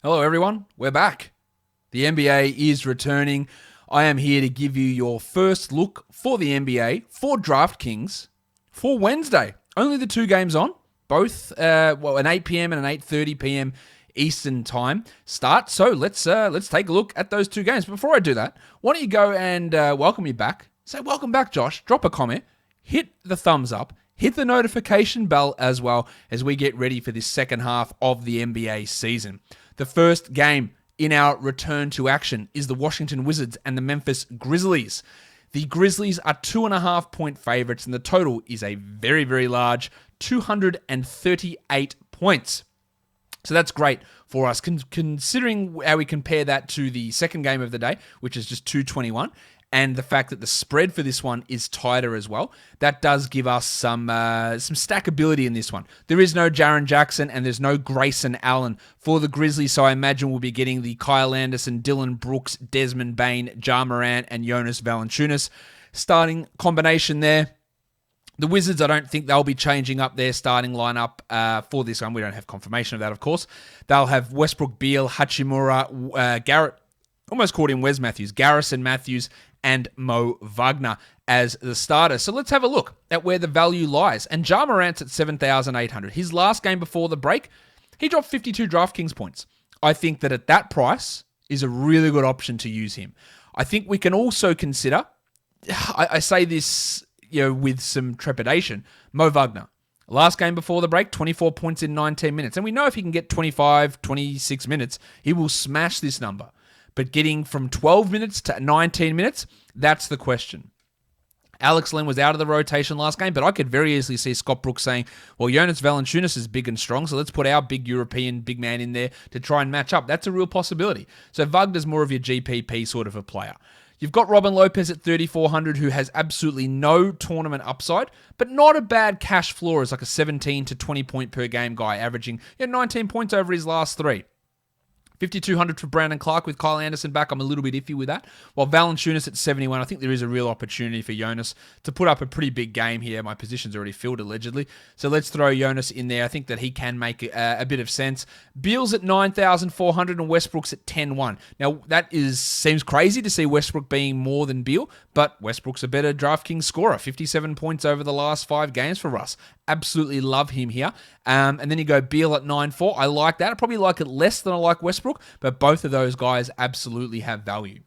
Hello, everyone. We're back. The NBA is returning. I am here to give you your first look for the NBA for DraftKings for Wednesday. Only the two games on, both an 8 p.m. and an 8:30 p.m. Eastern time start. So let's take a look at those two games. Before I do that, why don't you go and welcome me back? Say welcome back, Josh. Drop a comment. Hit the thumbs up. Hit the notification bell as well as we get ready for this second half of the NBA season. The first game in our return to action is the Washington Wizards and the Memphis Grizzlies. The Grizzlies are 2.5-point favorites, and the total is a very, very large 238 points. So that's great for us, considering how we compare that to the second game of the day, which is just 221, and the fact that the spread for this one is tighter as well. That does give us some stackability in this one. There is no Jaren Jackson and there's no Grayson Allen for the Grizzlies, so I imagine we'll be getting the Kyle Anderson, Dillon Brooks, Desmond Bane, Ja Morant, and Jonas Valanciunas starting combination there. The Wizards, I don't think they'll be changing up their starting lineup for this one. We don't have confirmation of that, of course. They'll have Westbrook, Beal, Hachimura, Garrett, almost called him Wes Matthews, Garrison Matthews, and Mo Wagner as the starter. So let's have a look at where the value lies. And Ja Morant's at 7,800. His last game before the break, he dropped 52 DraftKings points. I think that at that price is a really good option to use him. I think we can also consider, I say this with some trepidation, Mo Wagner. Last game before the break, 24 points in 19 minutes. And we know if he can get 25, 26 minutes, he will smash this number. But getting from 12 minutes to 19 minutes, that's the question. Alex Len was out of the rotation last game, but I could very easily see Scott Brooks saying, well, Jonas Valanciunas is big and strong, so let's put our big European big man in there to try and match up. That's a real possibility. So Wagner's more of your GPP sort of a player. You've got Robin Lopez at 3,400, who has absolutely no tournament upside, but not a bad cash floor as like a 17 to 20 point per game guy, averaging 19 points over his last three. 5,200 for Brandon Clark with Kyle Anderson back. I'm a little bit iffy with that. While Valanciunas at 71, I think there is a real opportunity for Jonas to put up a pretty big game here. My position's already filled, allegedly. So let's throw Jonas in there. I think that he can make a bit of sense. Beal's at 9,400 and Westbrook's at 10-1. Now, that seems crazy to see Westbrook being more than Beal, but Westbrook's a better DraftKings scorer. 57 points over the last 5 games for Russ. Absolutely love him here. And then you go Beal at 9.4. I like that. I probably like it less than I like Westbrook, but both of those guys absolutely have value.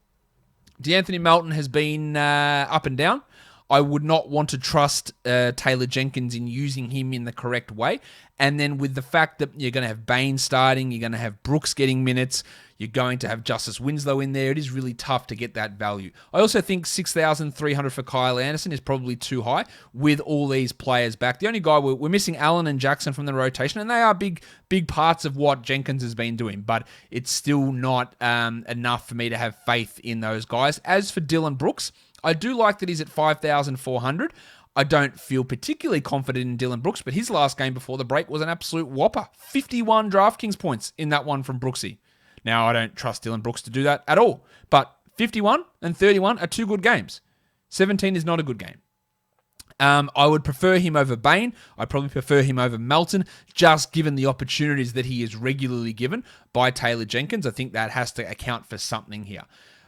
DeAnthony Melton has been up and down. I would not want to trust Taylor Jenkins in using him in the correct way. And then with the fact that you're going to have Bane starting, you're going to have Brooks getting minutes, you're going to have Justice Winslow in there, it is really tough to get that value. I also think 6,300 for Kyle Anderson is probably too high with all these players back. The only guy we're missing Allen and Jackson from the rotation, and they are big parts of what Jenkins has been doing, but it's still not enough for me to have faith in those guys. As for Dillon Brooks, I do like that he's at 5,400. I don't feel particularly confident in Dillon Brooks, but his last game before the break was an absolute whopper. 51 DraftKings points in that one from Brooksy. Now, I don't trust Dillon Brooks to do that at all, but 51 and 31 are 2 good games. 17 is not a good game. I would prefer him over Bane. I'd probably prefer him over Melton, just given the opportunities that he is regularly given by Taylor Jenkins. I think that has to account for something here.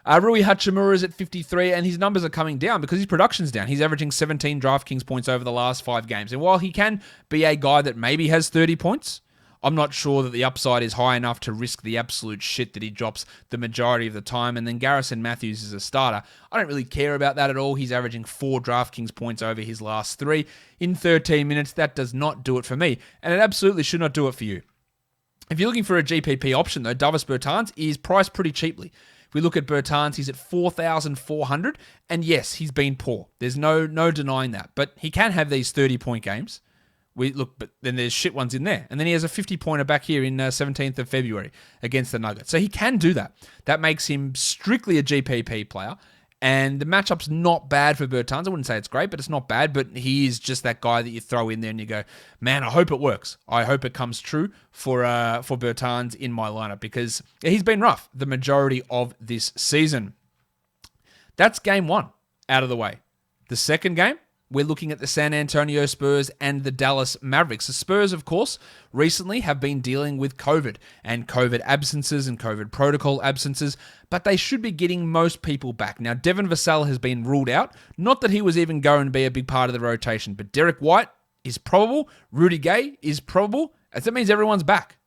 Rui Hachimura is at 53, and his numbers are coming down because his production's down. He's averaging 17 DraftKings points over the last 5 games. And while he can be a guy that maybe has 30 points, I'm not sure that the upside is high enough to risk the absolute shit that he drops the majority of the time. And then Garrison Matthews is a starter. I don't really care about that at all. He's averaging 4 DraftKings points over his last 3 in 13 minutes. That does not do it for me, and it absolutely should not do it for you. If you're looking for a GPP option, though, Davis Bertans is priced pretty cheaply. If we look at Bertans, he's at 4,400, and yes, he's been poor. There's no denying that, but he can have these 30-point games. But then there's shit ones in there. And then he has a 50-pointer back here in 17th of February against the Nuggets. So he can do that. That makes him strictly a GPP player. And the matchup's not bad for Bertans. I wouldn't say it's great, but it's not bad. But he is just that guy that you throw in there and you go, man, I hope it works. I hope it comes true for Bertans in my lineup, because he's been rough the majority of this season. That's game 1 out of the way. The second game, we're looking at the San Antonio Spurs and the Dallas Mavericks. The Spurs, of course, recently have been dealing with COVID and COVID absences and COVID protocol absences, but they should be getting most people back. Now, Devin Vassell has been ruled out. Not that he was even going to be a big part of the rotation, but Derek White is probable. Rudy Gay is probable. That means everyone's back.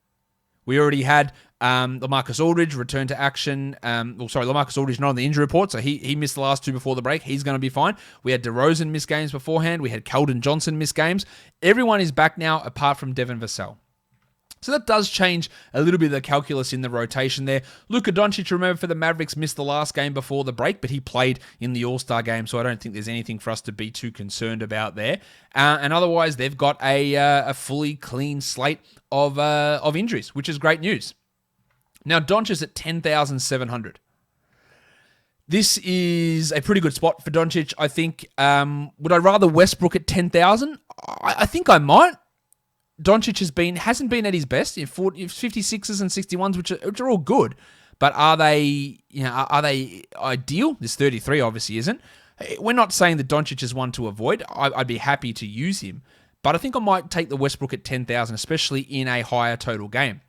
We already had LaMarcus Aldridge return to action. LaMarcus Aldridge not on the injury report, so he missed the last two before the break. He's going to be fine. We had DeRozan miss games beforehand. We had Keldon Johnson miss games. Everyone is back now apart from Devin Vassell. So that does change a little bit of the calculus in the rotation there. Luka Doncic, remember, for the Mavericks, missed the last game before the break, but he played in the All-Star game, so I don't think there's anything for us to be too concerned about there. And otherwise, they've got a fully clean slate of injuries, which is great news. Now, Doncic at 10,700. This is a pretty good spot for Doncic, I think. Would I rather Westbrook at 10,000? I think I might. Doncic hasn't been at his best. 56s and 61s, which are all good, but are they ideal? This 33 obviously isn't. We're not saying that Doncic is one to avoid. I'd be happy to use him, but I think I might take the Westbrook at 10,000, especially in a higher total game.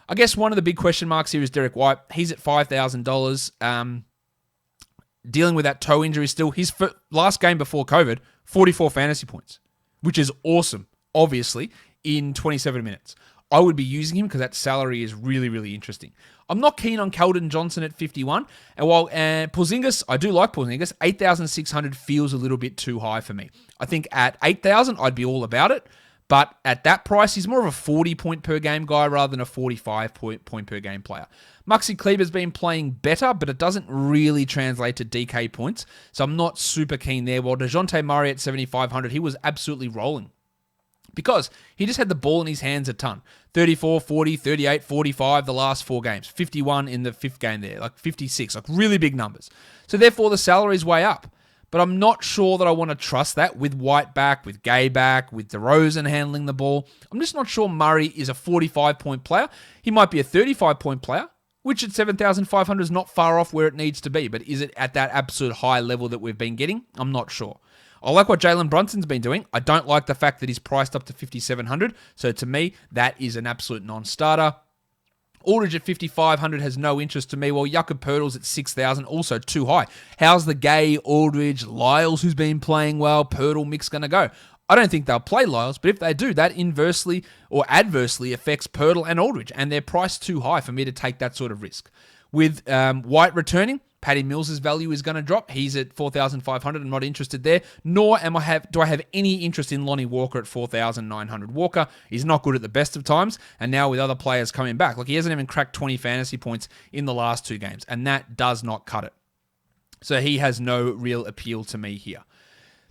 I guess one of the big question marks here is Derek White. He's at $5,000, dealing with that toe injury still. His last game before COVID, 44 fantasy points, which is awesome, obviously, in 27 minutes. I would be using him because that salary is really, really interesting. I'm not keen on Keldon Johnson at 51. And while Porzingis, I do like Porzingis, 8,600 feels a little bit too high for me. I think at 8,000, I'd be all about it. But at that price, he's more of a 40-point per game guy rather than a 45-point per game player. Maxi Kleber's been playing better, but it doesn't really translate to DK points. So I'm not super keen there. While DeJounte Murray at 7,500, he was absolutely rolling, because he just had the ball in his hands a ton. 34, 40, 38, 45 the last 4 games. 51 in the 5th game there, like 56, like really big numbers. So therefore the salary's way up. But I'm not sure that I want to trust that with White back, with Gay back, with DeRozan handling the ball. I'm just not sure Murray is a 45-point player. He might be a 35-point player, which at 7,500 is not far off where it needs to be. But is it at that absolute high level that we've been getting? I'm not sure. I like what Jalen Brunson's been doing. I don't like the fact that he's priced up to 5,700. So to me, that is an absolute non-starter. Aldridge at 5,500 has no interest to me. While Jakob Poeltl's at 6,000, also too high. How's the Gay, Aldridge, Lyles, who's been playing well, Poeltl mix going to go? I don't think they'll play Lyles, but if they do, that inversely or adversely affects Poeltl and Aldridge, and they're priced too high for me to take that sort of risk. With White returning, Patty Mills' value is going to drop. He's at 4,500. I'm not interested there. Nor do I have any interest in Lonnie Walker at 4,900. Walker is not good at the best of times, and now with other players coming back, like he hasn't even cracked 20 fantasy points in the last 2 games, and that does not cut it. So he has no real appeal to me here.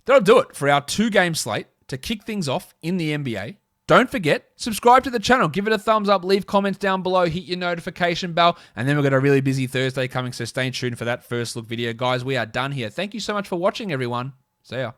That'll do it for our 2-game slate to kick things off in the NBA. Don't forget, subscribe to the channel, give it a thumbs up, leave comments down below, hit your notification bell, and then we've got a really busy Thursday coming, so stay tuned for that first look video. Guys, we are done here. Thank you so much for watching, everyone. See ya.